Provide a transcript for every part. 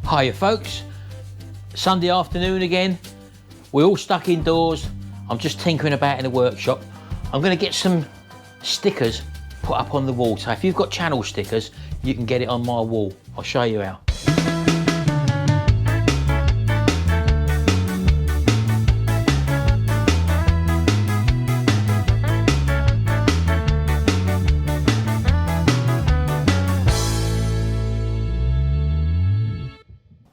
Hiya folks, Sunday afternoon again. We're all stuck indoors. I'm just tinkering about in the workshop. I'm going to get some stickers put up on the wall. So if you've got channel stickers, you can get it on my wall. I'll show you how.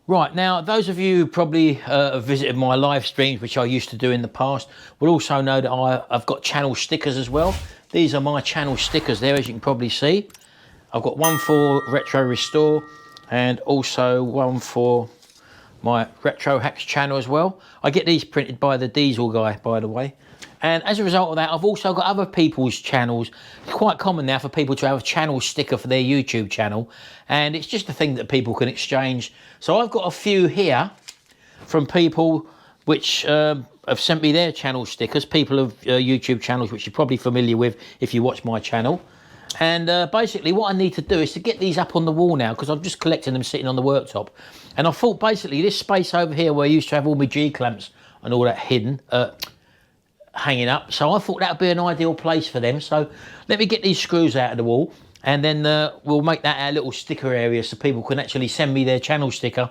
Right, now those of you who probably have visited my live streams, which I used to do in the past, will also know that I've got channel stickers as well. These are my channel stickers there, as you can probably see. I've got one for Retrorestore and also one for my Retro Hacks channel as well. I get these printed by the Diesel guy, by the way. And as a result of that, I've also got other people's channels. It's quite common now for people to have a channel sticker for their YouTube channel. And it's just a thing that people can exchange. So I've got a few here from people which have sent me their channel stickers. People of YouTube channels, which you're probably familiar with if you watch my channel. And basically what I need to do is to get these up on the wall now, because I'm just collecting them sitting on the worktop. And I thought basically this space over here where I used to have all my G-clamps and all that hidden, hanging up, so I thought that would be an ideal place for them. So let me get these screws out of the wall, and then we'll make that our little sticker area so people can actually send me their channel sticker.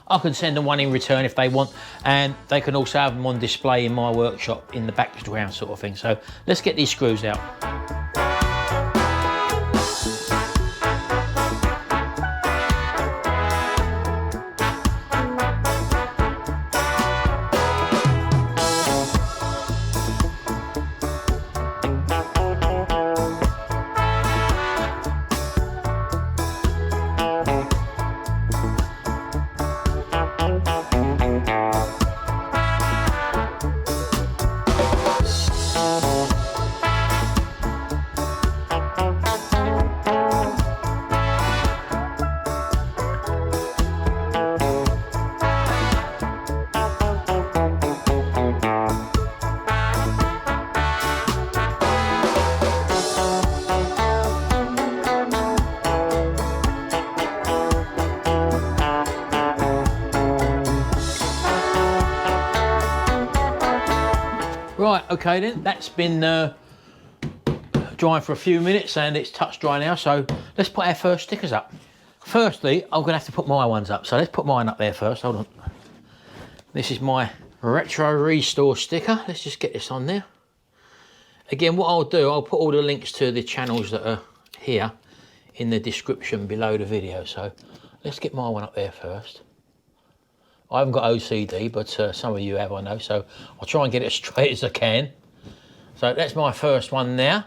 I can send them one in return if they want, and they can also have them on display in my workshop in the background sort of thing. So let's get these screws out. Right, okay then, that's been drying for a few minutes and it's touch dry now, so let's put our first stickers up. Firstly, I'm gonna have to put my ones up, so let's put mine up there first, hold on. This is my Retrorestore sticker. Let's just get this on there. Again, what I'll do, I'll put all the links to the channels that are here in the description below the video, so let's get my one up there first. I haven't got OCD, but some of you have, I know, so I'll try and get it as straight as I can. So that's my first one there.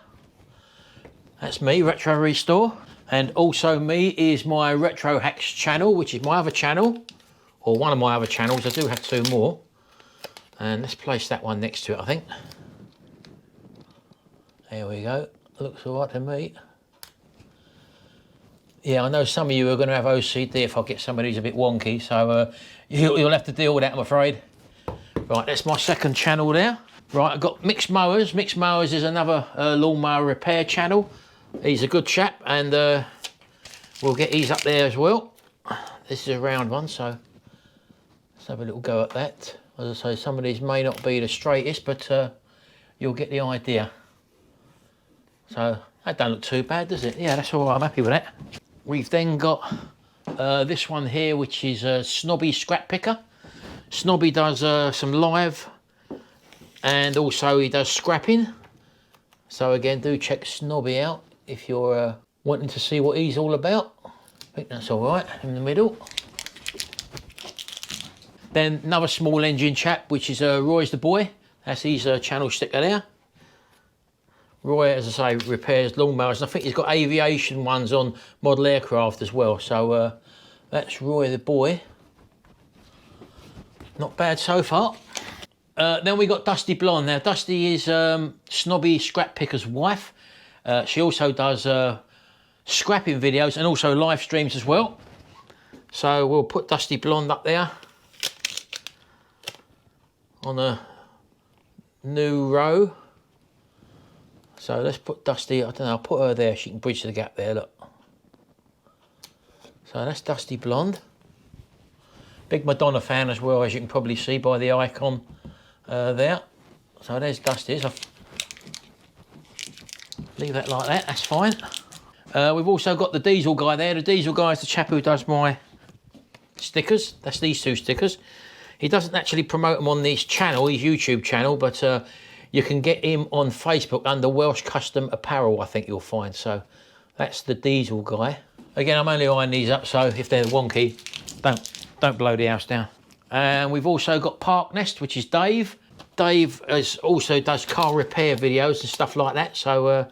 That's me, Retrorestore. And also me is my Retro Hacks channel, which is my other channel, or one of my other channels. I do have two more. And let's place that one next to it, I think. There we go. Looks all right to me. Yeah, I know some of you are going to have OCD if I get some of these a bit wonky, so you'll have to deal with that, I'm afraid. Right, that's my second channel there. Right, I've got Mixed Mowers. Mixed Mowers is another lawnmower repair channel. He's a good chap, and we'll get these up there as well. This is a round one, so let's have a little go at that. As I say, some of these may not be the straightest, but you'll get the idea. So that don't look too bad, does it? Yeah, that's all right, I'm happy with that. We've then got this one here, which is a Snobby scrap picker. Snobby does some live, and also he does scrapping. So again, do check Snobby out if you're wanting to see what he's all about. I think that's all right in the middle. Then another small engine chap, which is Roy's the Boy. That's his channel sticker there. Roy, as I say, repairs lawnmowers. I think he's got aviation ones on model aircraft as well. So that's Roy the Boy. Not bad so far. Then we got Dusty Blonde. Now, Dusty is Snobby Scrap Picker's wife. She also does scrapping videos and also live streams as well. So we'll put Dusty Blonde up there on a new row. So let's put Dusty, I don't know, I'll put her there, she can bridge the gap there, look. So that's Dusty Blonde. Big Madonna fan as well, as you can probably see by the icon there. So there's Dusty's. I'll leave that like that, that's fine. We've also got the Diesel guy there. The Diesel guy is the chap who does my stickers. That's these two stickers. He doesn't actually promote them on this channel, his YouTube channel, but you can get him on Facebook under Welsh Custom Apparel, I think you'll find. So that's the Diesel guy. Again, I'm only eyeing these up, so if they're wonky, don't blow the house down. And we've also got Park Nest, which is Dave. Dave also does car repair videos and stuff like that, so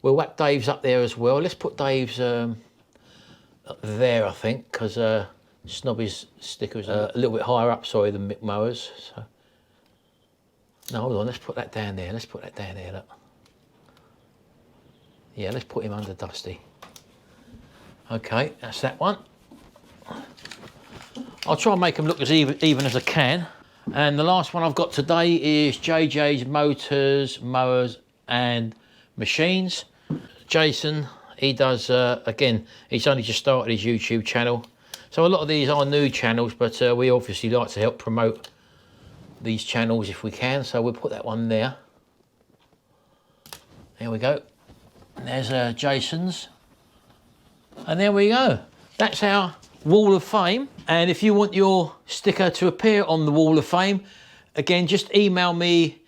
we'll whack Dave's up there as well. Let's put Dave's up there, I think, because Snobby's sticker's a little bit higher up, sorry, than Mick Mower's. So. No, hold on, let's put that down there. Let's put that down there, look. Yeah, let's put him under Dusty. Okay, that's that one. I'll try and make them look as even as I can. And the last one I've got today is JJ's Motors, Mowers and Machines. Jason, he does, again, he's only just started his YouTube channel. So a lot of these are new channels, but we obviously like to help promote these channels if we can. So we'll put that one there. There we go. And there's Jason's. And there we go. That's our Wall of Fame. And if you want your sticker to appear on the Wall of Fame, again, just email me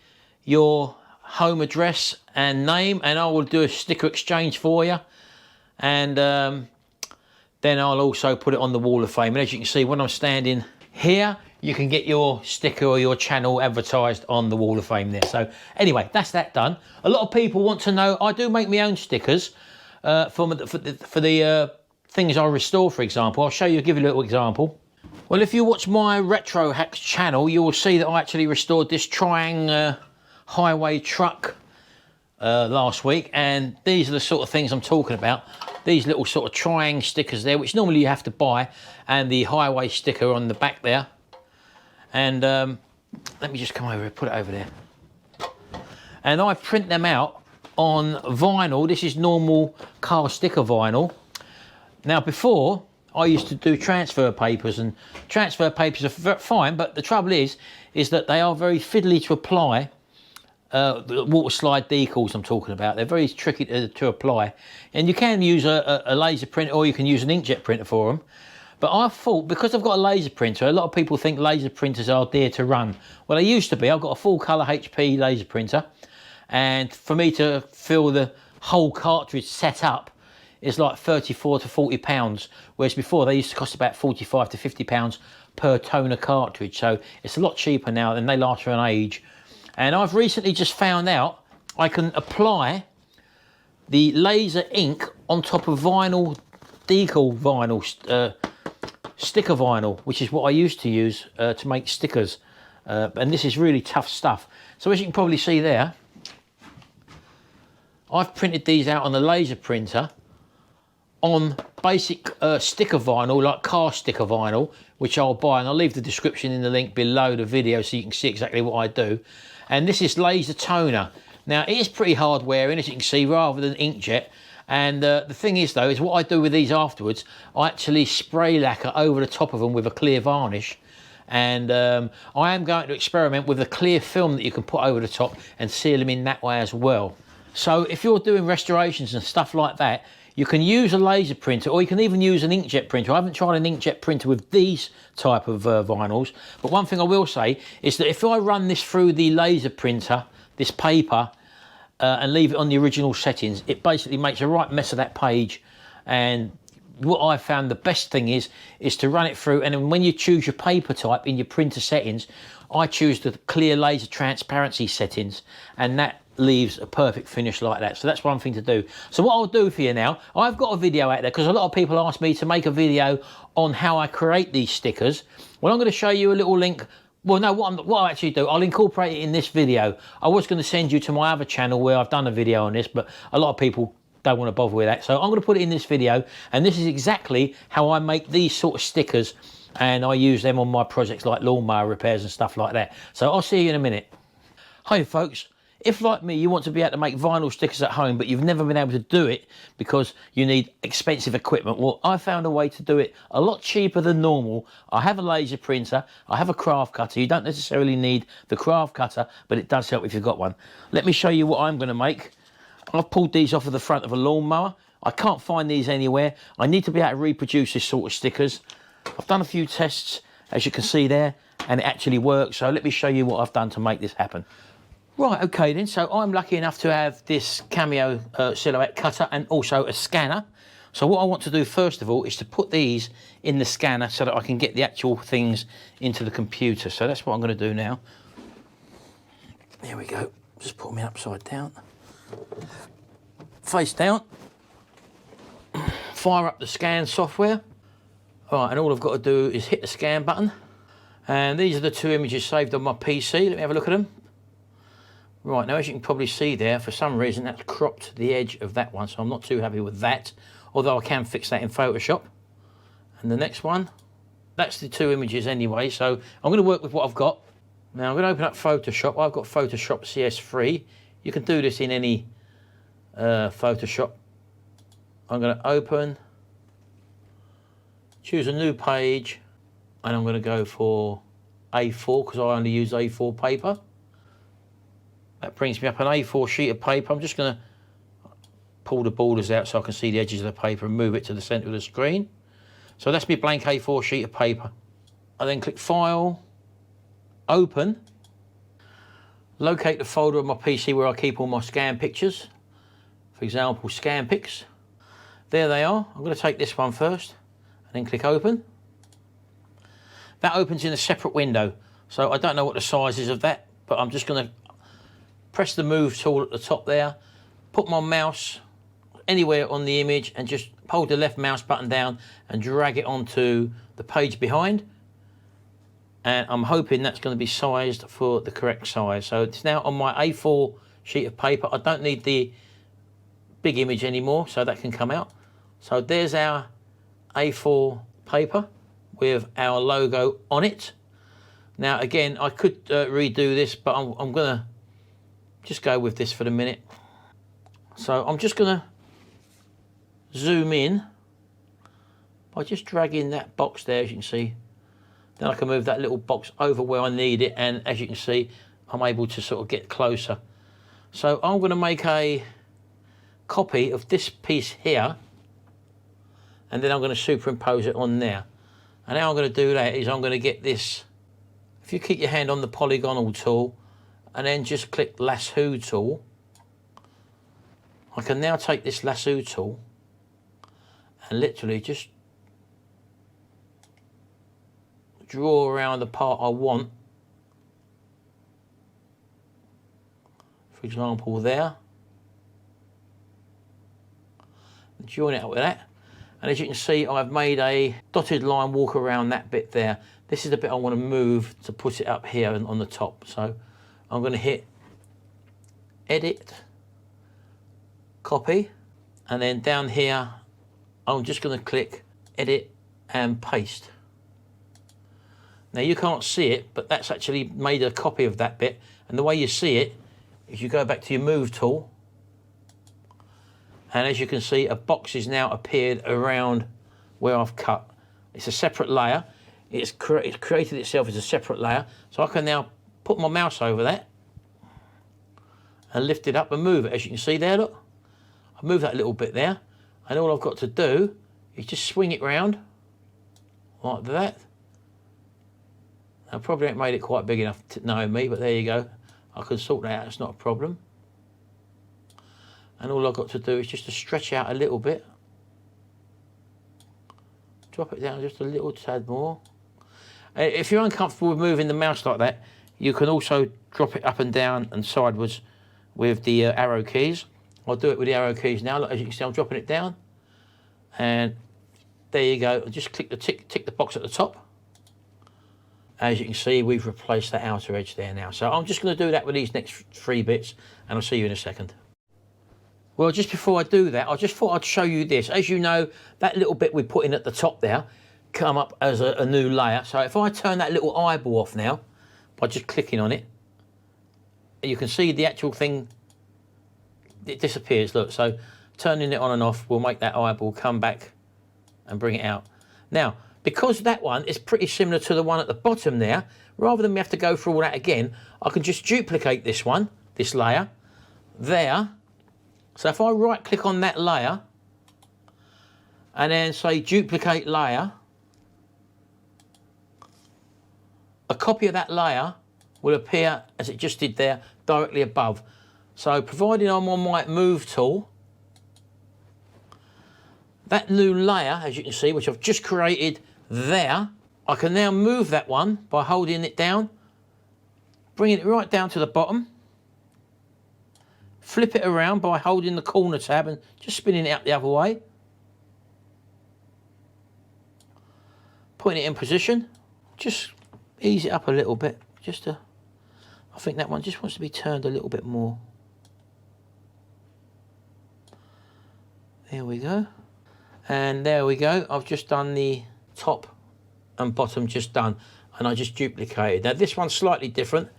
your home address and name, and I will do a sticker exchange for you. And then I'll also put it on the Wall of Fame. And as you can see, when I'm standing here, you can get your sticker or your channel advertised on the Wall of Fame there. So anyway, that's that done. A lot of people want to know, I do make my own stickers for the things I restore, for example. I'll show you, give you a little example. Well, if you watch my Retro Hacks channel, you will see that I actually restored this Triang highway truck last week, and these are the sort of things I'm talking about. These little sort of Triang stickers there, which normally you have to buy, and the highway sticker on the back there. And let me just come over here, put it over there. And I print them out on vinyl. This is normal car sticker vinyl. Now before, I used to do transfer papers, and transfer papers are fine, but the trouble is that they are very fiddly to apply. The water slide decals I'm talking about, they're very tricky to apply. And you can use a laser printer, or you can use an inkjet printer for them. But I thought, because I've got a laser printer, a lot of people think laser printers are dear to run. Well, they used to be. I've got a full colour HP laser printer, and for me to fill the whole cartridge set up is like 34 to 40 pounds, whereas before they used to cost about 45 to 50 pounds per toner cartridge. So it's a lot cheaper now, and they last for an age. And I've recently just found out I can apply the laser ink on top of vinyl, decal vinyl, sticker vinyl, which is what I used to use to make stickers. And this is really tough stuff. So as you can probably see there, I've printed these out on the laser printer on basic sticker vinyl, like car sticker vinyl, which I'll buy, and I'll leave the description in the link below the video so you can see exactly what I do. And this is laser toner. Now it is pretty hard wearing, as you can see, rather than inkjet. And the thing is though, is what I do with these afterwards, I actually spray lacquer over the top of them with a clear varnish. And I am going to experiment with a clear film that you can put over the top and seal them in that way as well. So if you're doing restorations and stuff like that, you can use a laser printer, or you can even use an inkjet printer. I haven't tried an inkjet printer with these type of vinyls, but one thing I will say is that if I run this through the laser printer, this paper, and leave it on the original settings, it basically makes a right mess of that page. And what I found the best thing is to run it through, and then when you choose your paper type in your printer settings, I choose the clear laser transparency settings, and that leaves a perfect finish like that. So that's one thing to do. So what I'll do for you now, I've got a video out there, because a lot of people ask me to make a video on how I create these stickers. Well, I'm going to show you a little link. Well, no, what I actually do, I'll incorporate it in this video. I was going to send you to my other channel where I've done a video on this, but a lot of people don't want to bother with that. So I'm going to put it in this video, and this is exactly how I make these sort of stickers, and I use them on my projects like lawnmower repairs and stuff like that. So I'll see you in a minute. Hi folks, If, like me, you want to be able to make vinyl stickers at home, but you've never been able to do it because you need expensive equipment, well, I found a way to do it a lot cheaper than normal. I have a laser printer, I have a craft cutter. You don't necessarily need the craft cutter, but it does help if you've got one. Let me show you what I'm going to make. I've pulled these off of the front of a lawnmower. I can't find these anywhere. I need to be able to reproduce this sort of stickers. I've done a few tests, as you can see there, and it actually works. So let me show you what I've done to make this happen. Right, okay then, so I'm lucky enough to have this Cameo silhouette cutter and also a scanner. So what I want to do first of all is to put these in the scanner so that I can get the actual things into the computer. So that's what I'm going to do now. There we go, just put me upside down. Face down. Fire up the scan software. All right, and all I've got to do is hit the scan button. And these are the two images saved on my PC. Let me have a look at them. Right, now as you can probably see there, for some reason that's cropped the edge of that one, so I'm not too happy with that, although I can fix that in Photoshop. And the next one, that's the two images anyway, so I'm going to work with what I've got. Now I'm going to open up Photoshop. I've got Photoshop CS3. You can do this in any Photoshop. I'm going to open, choose a new page, and I'm going to go for A4 because I only use A4 paper. That brings me up an A4 sheet of paper. I'm just going to pull the borders out so I can see the edges of the paper and move it to the centre of the screen. So that's my blank A4 sheet of paper. I then click File, Open, locate the folder on my PC where I keep all my scan pictures. For example, Scan Pics. There they are. I'm going to take this one first and then click Open. That opens in a separate window. So I don't know what the size is of that, but I'm just going to press the move tool at the top there, put my mouse anywhere on the image and just hold the left mouse button down and drag it onto the page behind. And I'm hoping that's going to be sized for the correct size. So it's now on my A4 sheet of paper. I don't need the big image anymore, so that can come out. So there's our A4 paper with our logo on it. Now again, I could redo this, but I'm going to just go with this for the minute. So I'm just going to zoom in by just dragging that box there, as you can see. Then I can move that little box over where I need it, and as you can see, I'm able to sort of get closer. So I'm going to make a copy of this piece here, and then I'm going to superimpose it on there. And how I'm going to do that is I'm going to get this, if you keep your hand on the polygonal tool, and then just click Lasso tool. I can now take this Lasso tool and literally just draw around the part I want. For example, there. And join it up with that. And as you can see, I've made a dotted line walk around that bit there. This is the bit I want to move to put it up here and on the top. So I'm going to hit Edit, Copy, and then down here, I'm just going to click Edit and Paste. Now you can't see it, but that's actually made a copy of that bit. And the way you see it is you go back to your Move tool, and as you can see, a box has now appeared around where I've cut. It's a separate layer. It's created itself as a separate layer. So I can now put my mouse over that and lift it up and move it. As you can see there, look. I've moved that little bit there. And all I've got to do is just swing it round like that. I probably ain't made it quite big enough to know me, but there you go. I can sort that out, it's not a problem. And all I've got to do is just to stretch out a little bit. Drop it down just a little tad more. If you're uncomfortable with moving the mouse like that, you can also drop it up and down and sideways with the arrow keys. I'll do it with the arrow keys now. Look, as you can see, I'm dropping it down. And there you go. Just click the tick the box at the top. As you can see, we've replaced that outer edge there now. So I'm just going to do that with these next 3 bits, and I'll see you in a second. Well, just before I do that, I just thought I'd show you this. As you know, that little bit we put in at the top there come up as a new layer. So if I turn that little eyeball off now by just clicking on it, you can see the actual thing, it disappears, look. So turning it on and off will make that eyeball come back and bring it out. Now, because that one is pretty similar to the one at the bottom there, rather than me have to go through all that again, I can just duplicate this one, this layer, there. So if I right click on that layer, and then say duplicate layer, a copy of that layer will appear as it just did there, directly above. So providing I'm on my move tool, that new layer, as you can see, which I've just created there, I can now move that one by holding it down, bringing it right down to the bottom, flip it around by holding the corner tab and just spinning it up the other way, putting it in position, just ease it up a little bit, I think that one just wants to be turned a little bit more. There we go. And there we go. I've just done the top and bottom just done, and I just duplicated. Now this one's slightly different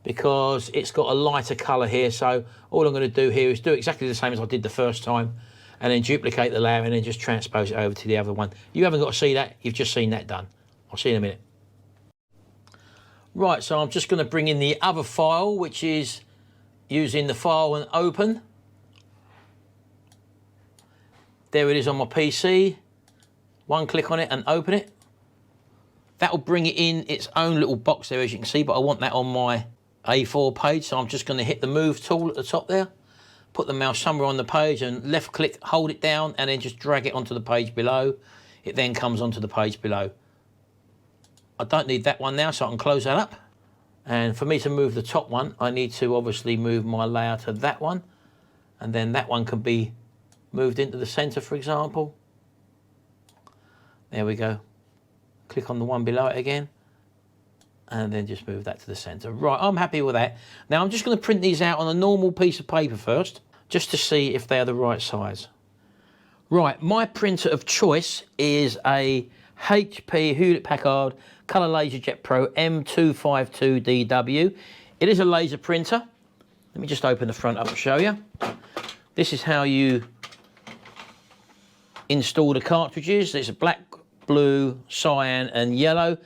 because it's got a lighter colour here, so all I'm going to do here is do exactly the same as I did the first time, and then duplicate the layer and then just transpose it over to the other one. You haven't got to see that, you've just seen that done. I'll see you in a minute. Right, so I'm just going to bring in the other file, which is using the file and open. There it is on my PC. One click on it and open it. That will bring it in its own little box there, as you can see, but I want that on my A4 page, so I'm just going to hit the move tool at the top there, put the mouse somewhere on the page and left click, hold it down, and then just drag it onto the page below. It then comes onto the page below. I don't need that one now, so I can close that up. And for me to move the top one, I need to obviously move my layer to that one, and then that one can be moved into the center, for example. There we go. Click on the one below it again, and then just move that to the center. Right, I'm happy with that. Now I'm just going to print these out on a normal piece of paper first, just to see if they're the right size. Right, my printer of choice is a HP Hewlett-Packard Color Laserjet Pro M252DW. It is a laser printer. Let me just open the front up and show you. This is how you install the cartridges. There's a black, blue, cyan and yellow.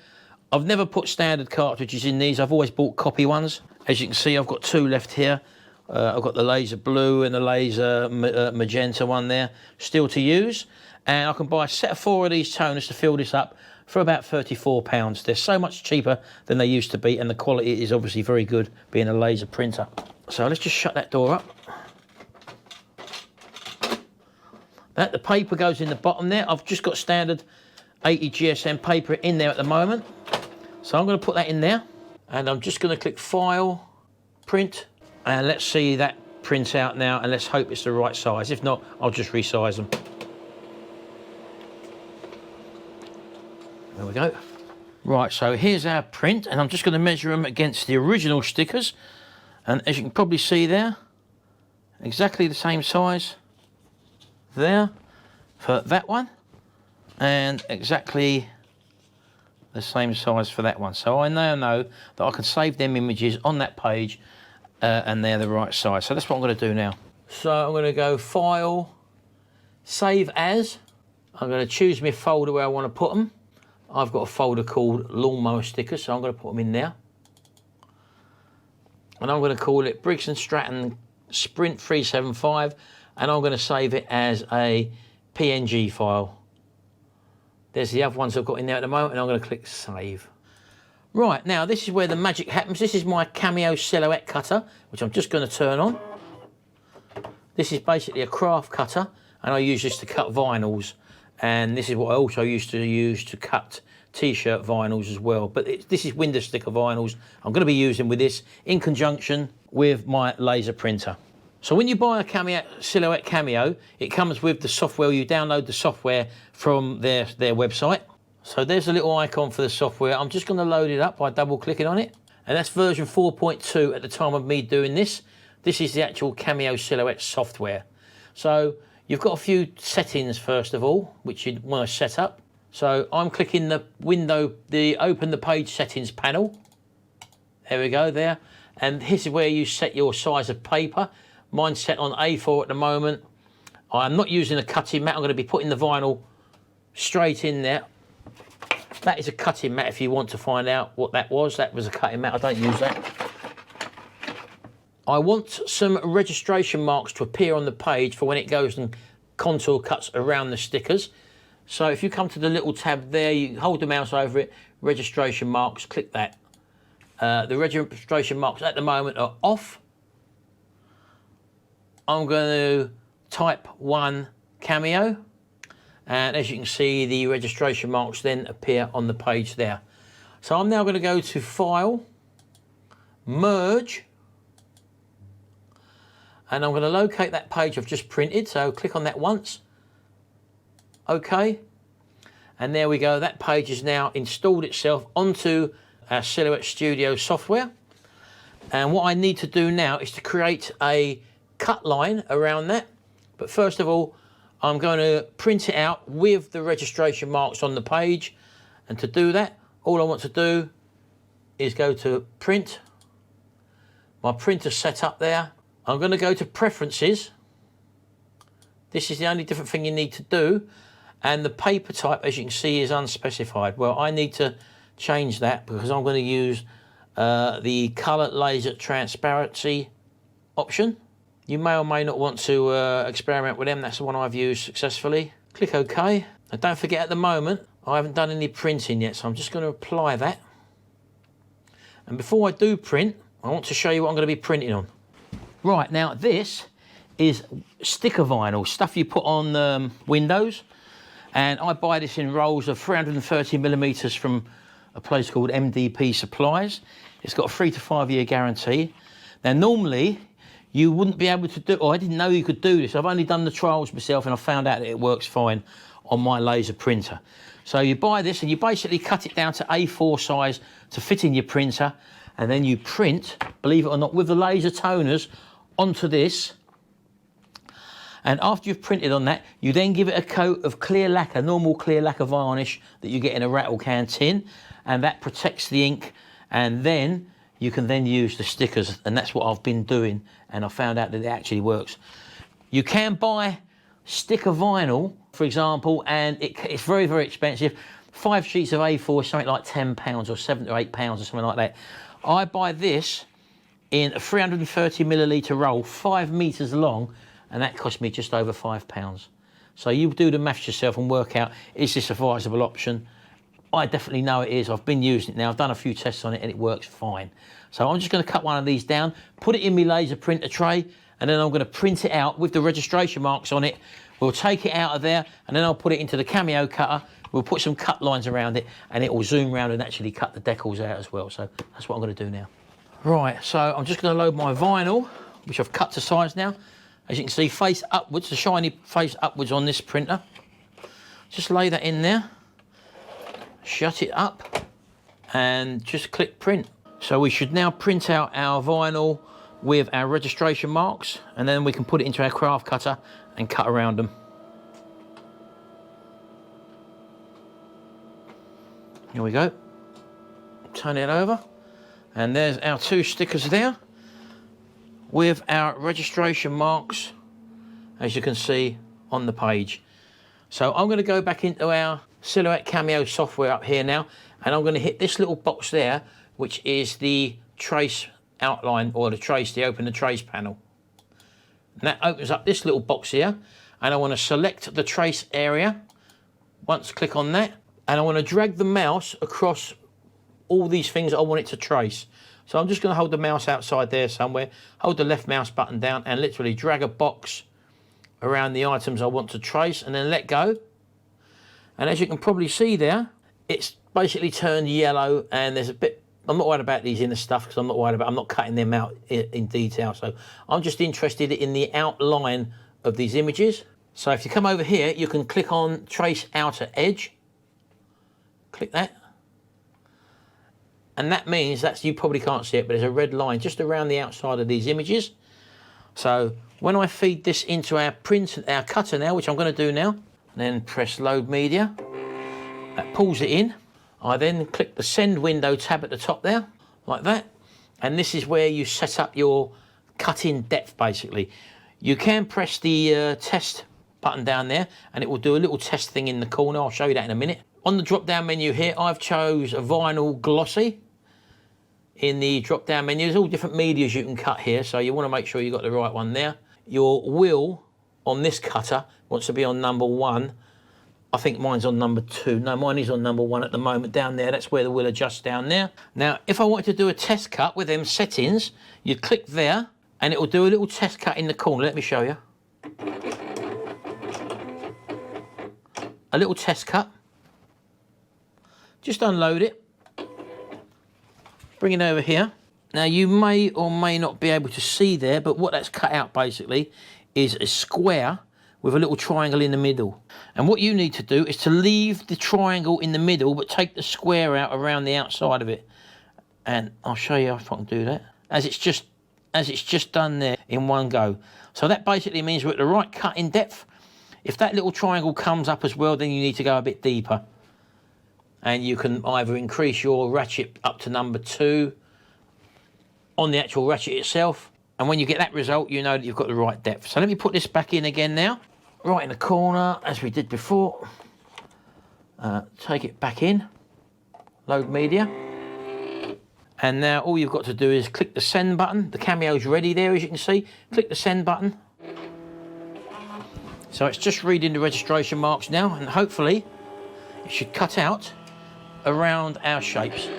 I've never put standard cartridges in these. I've always bought copy ones. As you can see, I've got two left here. I've got the laser blue and the laser magenta one there still to use. And I can buy a set of 4 of these toners to fill this up for about £34. They're so much cheaper than they used to be, and the quality is obviously very good being a laser printer. So let's just shut that door up. The paper goes in the bottom there. I've just got standard 80 GSM paper in there at the moment. So I'm going to put that in there, and I'm just going to click File, Print, and let's see that print out now, and let's hope it's the right size. If not, I'll just resize them. There we go. Right, so here's our print, and I'm just going to measure them against the original stickers. And as you can probably see there, exactly the same size there for that one, and exactly the same size for that one. So I now know that I can save them images on that page and they're the right size. So that's what I'm going to do now. So I'm going to go File, Save As. I'm going to choose my folder where I want to put them. I've got a folder called Lawnmower Stickers, so I'm going to put them in there. And I'm going to call it Briggs & Stratton Sprint 375, and I'm going to save it as a PNG file. There's the other ones I've got in there at the moment, and I'm going to click Save. Right, now this is where the magic happens. This is my Cameo silhouette cutter, which I'm just going to turn on. This is basically a craft cutter, and I use this to cut vinyls. And this is what I also used to use to cut t-shirt vinyls as well. But this is window sticker vinyls I'm going to be using with this in conjunction with my laser printer. So when you buy a Silhouette Cameo, it comes with the software. You download the software from their website. So there's a little icon for the software. I'm just going to load it up by double clicking on it. And that's version 4.2 at the time of me doing this. This is the actual Cameo Silhouette software. So you've got a few settings first of all, which you'd want to set up. So I'm clicking the window, the open the page settings panel. There we go there. And this is where you set your size of paper. Mine's set on A4 at the moment. I'm not using a cutting mat. I'm going to be putting the vinyl straight in there. That is a cutting mat if you want to find out what that was. That was a cutting mat. I don't use that. I want some registration marks to appear on the page for when it goes and contour cuts around the stickers. So if you come to the little tab there, you hold the mouse over it, registration marks, click that. The registration marks at the moment are off. I'm going to type 1 Cameo, and as you can see, the registration marks then appear on the page there. So I'm now going to go to File, Merge, and I'm going to locate that page I've just printed. So click on that once. OK. And there we go. That page is now installed itself onto our Silhouette Studio software. And what I need to do now is to create a cut line around that. But first of all, I'm going to print it out with the registration marks on the page. And to do that, all I want to do is go to Print. My printer's set up there. I'm going to go to Preferences. This is the only different thing you need to do. And the paper type, as you can see, is unspecified. Well, I need to change that because I'm going to use the Color Laser Transparency option. You may or may not want to experiment with them. That's the one I've used successfully. Click OK. And don't forget, at the moment, I haven't done any printing yet, so I'm just going to apply that. And before I do print, I want to show you what I'm going to be printing on. Right, now this is sticker vinyl, stuff you put on windows. And I buy this in rolls of 330mm from a place called MDP Supplies. It's got a 3 to 5 year guarantee. Now normally you wouldn't be able to do, or I didn't know you could do this. I've only done the trials myself and I found out that it works fine on my laser printer. So you buy this and you basically cut it down to A4 size to fit in your printer, and then you print, believe it or not, with the laser toners onto this. And after you've printed on that, you then give it a coat of clear lacquer, normal clear lacquer varnish that you get in a rattle can tin, and that protects the ink. And then you can then use the stickers, and that's what I've been doing, and I found out that it actually works. You can buy sticker vinyl, for example, and it's very, very expensive. 5 sheets of A4 is something like £10 or £7 or £8 or something like that. I buy this in a 330mm roll, 5 meters long, and that cost me just over £5. So you do the maths yourself and work out, is this a viable option? I definitely know it is. I've been using it now. I've done a few tests on it and it works fine. So I'm just going to cut one of these down, put it in my laser printer tray, and then I'm going to print it out with the registration marks on it. We'll take it out of there and then I'll put it into the Cameo cutter. We'll put some cut lines around it and it will zoom around and actually cut the decals out as well. So that's what I'm going to do now. Right, so I'm just going to load my vinyl, which I've cut to size now. As you can see, face upwards, the shiny face upwards on this printer. Just lay that in there, shut it up, and just click print. So we should now print out our vinyl with our registration marks, and then we can put it into our craft cutter and cut around them. Here we go. Turn it over, and there's our 2 stickers there with our registration marks, as you can see on the page. So I'm going to go back into our Silhouette Cameo software up here now, and I'm going to hit this little box there, which is the trace outline, or the trace, the open the trace panel. And that opens up this little box here, and I want to select the trace area. Once click on that, and I want to drag the mouse across all these things I want it to trace. So I'm just going to hold the mouse outside there somewhere, hold the left mouse button down and literally drag a box around the items I want to trace, and then let go. And as you can probably see there, it's basically turned yellow, and there's a bit, I'm not worried about these inner stuff because I'm not cutting them out in detail. So I'm just interested in the outline of these images. So if you come over here, you can click on Trace Outer Edge. Click that. And that means that you probably can't see it, but there's a red line just around the outside of these images. So when I feed this into our our cutter now, which I'm going to do now, and then press Load Media, that pulls it in. I then click the Send Window tab at the top there, like that. And this is where you set up your cut-in depth, basically. You can press the test button down there and it will do a little test thing in the corner. I'll show you that in a minute. On the drop-down menu here, I've chose a vinyl glossy. In the drop-down menu, there's all different medias you can cut here, so you want to make sure you've got the right one there. Your wheel on this cutter wants to be on number 1. I think mine's on number 2. No, mine is on number 1 at the moment down there. That's where the wheel adjusts down there. Now, if I wanted to do a test cut with them settings, you click there and it will do a little test cut in the corner. Let me show you. A little test cut. Just unload it. Bring it over here. Now, you may or may not be able to see there, but what that's cut out basically is a square with a little triangle in the middle. And what you need to do is to leave the triangle in the middle, but take the square out around the outside of it. And I'll show you if I can do that. As it's just done there in one go. So that basically means we're at the right cut in depth. If that little triangle comes up as well, then you need to go a bit deeper. And you can either increase your ratchet up to number 2 on the actual ratchet itself. And when you get that result, you know that you've got the right depth. So let me put this back in again now. Right in the corner, as we did before. Take it back in. Load media. And now all you've got to do is click the send button. The cameo's ready there, as you can see. Click the send button. So it's just reading the registration marks now, and hopefully it should cut out around our shapes.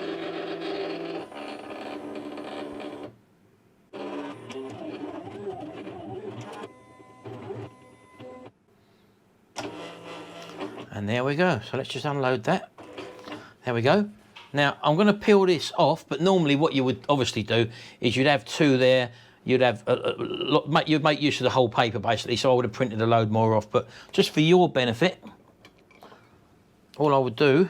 And there we go. So let's just unload that. There we go. Now I'm going to peel this off, but normally what you would obviously do is you'd have 2 there. You'd have you'd make use of the whole paper basically. So I would have printed a load more off. But just for your benefit, all I would do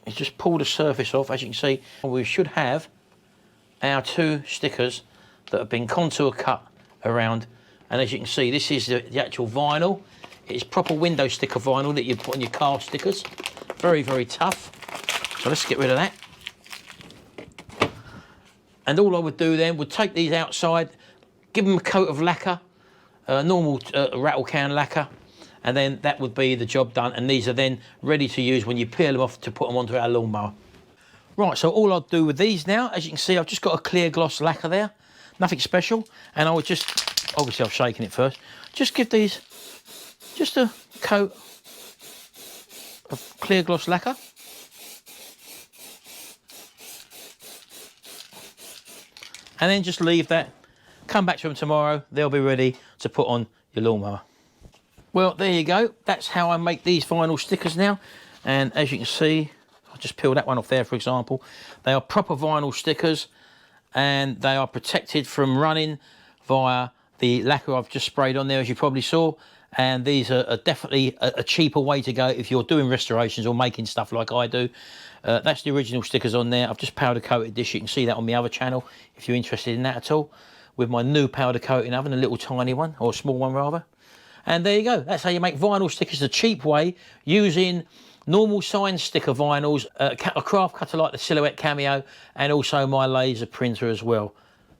is just pull the surface off. As you can see, we should have our 2 stickers that have been contour cut around. And as you can see, this is the actual vinyl. It's proper window sticker vinyl that you put on your car stickers. Very, very tough. So let's get rid of that. And all I would do then would take these outside, give them a coat of lacquer, normal rattle can lacquer, and then that would be the job done. And these are then ready to use when you peel them off to put them onto our lawnmower. Right, so all I'll do with these now, as you can see, I've just got a clear gloss lacquer there, nothing special. And I would just, obviously I've shaken it first, just give these just a coat of clear gloss lacquer. And then just leave that, come back to them tomorrow, they'll be ready to put on your lawnmower. Well, there you go, that's how I make these vinyl stickers now. And as you can see, I'll just peel that one off there for example. They are proper vinyl stickers and they are protected from running via the lacquer I've just sprayed on there, as you probably saw. And these are definitely a cheaper way to go if you're doing restorations or making stuff like I do. That's the original stickers on there. I've just powder coated this. You can see that on my other channel if you're interested in that at all. With my new powder coating oven, a little tiny one, or a small one rather. And there you go. That's how you make vinyl stickers the cheap way, using normal sign sticker vinyls, a craft cutter like the Silhouette Cameo, and also my laser printer as well.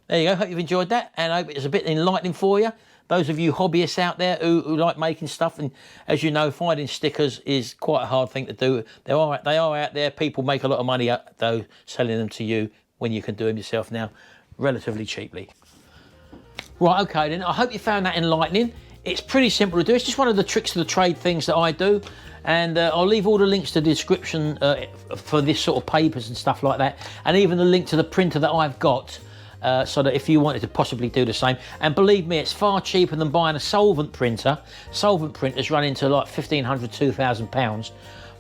There you go. Hope you've enjoyed that, and I hope it's a bit enlightening for you. Those of you hobbyists out there who like making stuff, and as you know, finding stickers is quite a hard thing to do. They are out there. People make a lot of money though selling them to you when you can do them yourself now relatively cheaply. Right, okay then. I hope you found that enlightening. It's pretty simple to do. It's just one of the tricks of the trade things that I do. And I'll leave all the links to the description for this sort of papers and stuff like that. And even the link to the printer that I've got. So that if you wanted to possibly do the same, and believe me, it's far cheaper than buying a solvent printer. Solvent printers run into like £1,500, £2,000.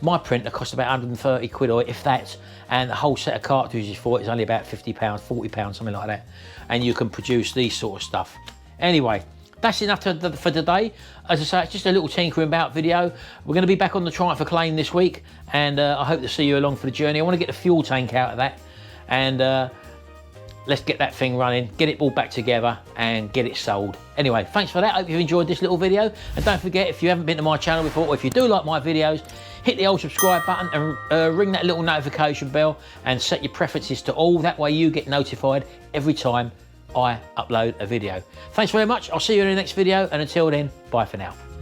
My printer cost about 130 quid, or if that, and the whole set of cartridges for it is only about £50, £40, something like that. And you can produce these sort of stuff. Anyway, that's enough for today. As I say, it's just a little tinkering about video. We're going to be back on the Triumph Claim this week, and I hope to see you along for the journey. I want to get the fuel tank out of that, and let's get that thing running, get it all back together and get it sold. Anyway, thanks for that. Hope you've enjoyed this little video. And don't forget, if you haven't been to my channel before, or if you do like my videos, hit the old subscribe button and ring that little notification bell and set your preferences to all. That way you get notified every time I upload a video. Thanks very much. I'll see you in the next video. And until then, bye for now.